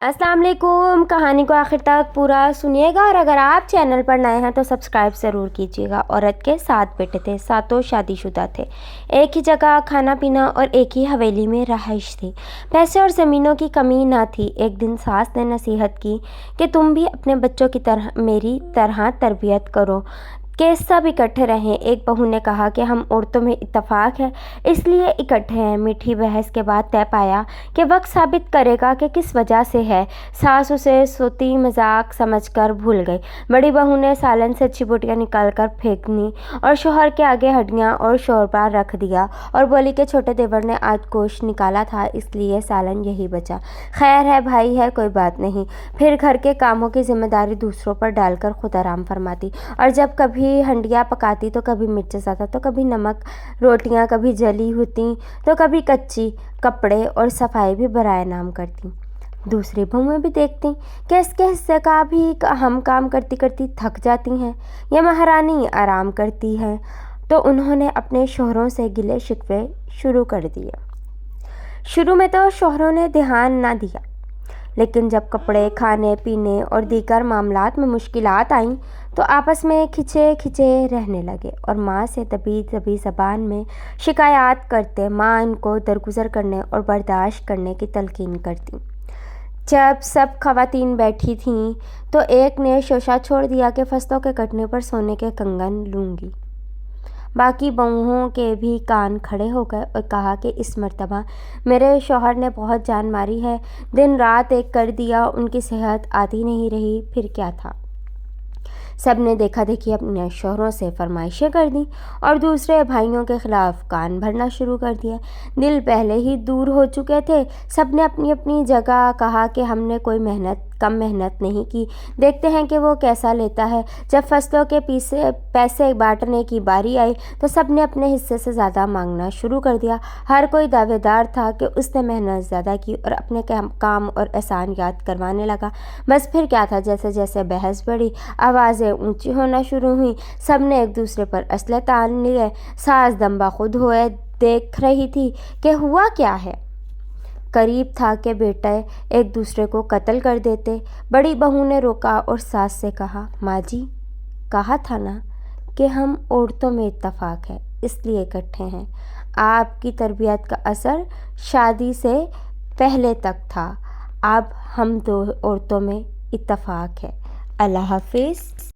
अस्सलाम वालेकुम। कहानी को आखिर तक पूरा सुनिएगा और अगर आप चैनल पर नए हैं तो सब्सक्राइब ज़रूर कीजिएगा। औरत के 7 बेटे थे, सातों शादीशुदा थे। एक ही जगह खाना पीना और एक ही हवेली में रहाइश थी। पैसे और ज़मीनों की कमी ना थी। एक दिन सास ने नसीहत की कि तुम भी अपने बच्चों की तरह मेरी तरह तरबियत करो कि सब इकट्ठे रहें। एक बहू ने कहा कि हम औरतों में इत्तेफाक है इसलिए इकट्ठे हैं। मीठी बहस के बाद तय पाया कि वक्त साबित करेगा कि किस वजह से है। सास उसे सोती मजाक समझकर भूल गई। बड़ी बहू ने सालन से अच्छी बोटियाँ निकाल कर फेंकनी और शोहर के आगे हड्डियाँ और शोरबा रख दिया और बोली कि छोटे देवर ने आज गोश्त निकाला था इसलिए सालन यही बचा। खैर है, भाई है, कोई बात नहीं। फिर घर के कामों की जिम्मेदारी दूसरों पर डालकर खुद आराम फरमाती और जब कभी हंडिया पकाती तो कभी मिर्च ज़्यादा तो कभी नमक, रोटियां कभी जली होती तो कभी कच्ची, कपड़े और सफाई भी बराए नाम करती। दूसरी बहुएं भी देखती कि इसके हिस्से का भी हम काम करती करती थक जाती हैं, ये महारानी आराम करती है। तो उन्होंने अपने शोहरों से गिले शिकवे शुरू कर दिए। शुरू में तो शोहरों ने ध्यान ना दिया, लेकिन जब कपड़े, खाने पीने और दीगर मामलात में मुश्किलात आईं तो आपस में खिंचे खिंचे रहने लगे और माँ से दबी दबी ज़बान में शिकायत करते। माँ इनको दरगुजर करने और बर्दाश्त करने की तलकीन करती। जब सब खवातीन बैठी थीं तो एक ने शोशा छोड़ दिया कि फसलों के कटने पर सोने के कंगन लूँगी। बाकी बहुओं के भी कान खड़े हो गए और कहा कि इस मर्तबा मेरे शौहर ने बहुत जान मारी है। दिन रात एक कर दिया, उनकी सेहत आती नहीं रही, फिर क्या था। सब ने देखा देखी अपने शोहरों से फरमाइशें कर दी और दूसरे भाइयों के ख़िलाफ़ कान भरना शुरू कर दिया। दिल पहले ही दूर हो चुके थे। सब ने अपनी अपनी जगह कहा कि हमने कोई कम मेहनत नहीं की, देखते हैं कि वो कैसा लेता है। जब फसलों के पैसे बांटने की बारी आई तो सब ने अपने हिस्से से ज़्यादा मांगना शुरू कर दिया। हर कोई दावेदार था कि उसने मेहनत ज़्यादा की और अपने काम और एहसान याद करवाने लगा। बस फिर क्या था, जैसे जैसे बहस बढ़ी, आवाज़ें ऊंची होना शुरू हुई। सब ने एक दूसरे पर असले तान लिए। सास दम्बा खुद हुए देख रही थी कि हुआ क्या है। करीब था कि बेटे एक दूसरे को कत्ल कर देते। बड़ी बहू ने रोका और सास से कहा, माँ जी, कहा था ना कि हम औरतों में इत्तेफाक है इसलिए इकट्ठे हैं। आपकी तरबियत का असर शादी से पहले तक था, अब हम दो औरतों में इत्तेफाक है। अल्लाह हाफिज़।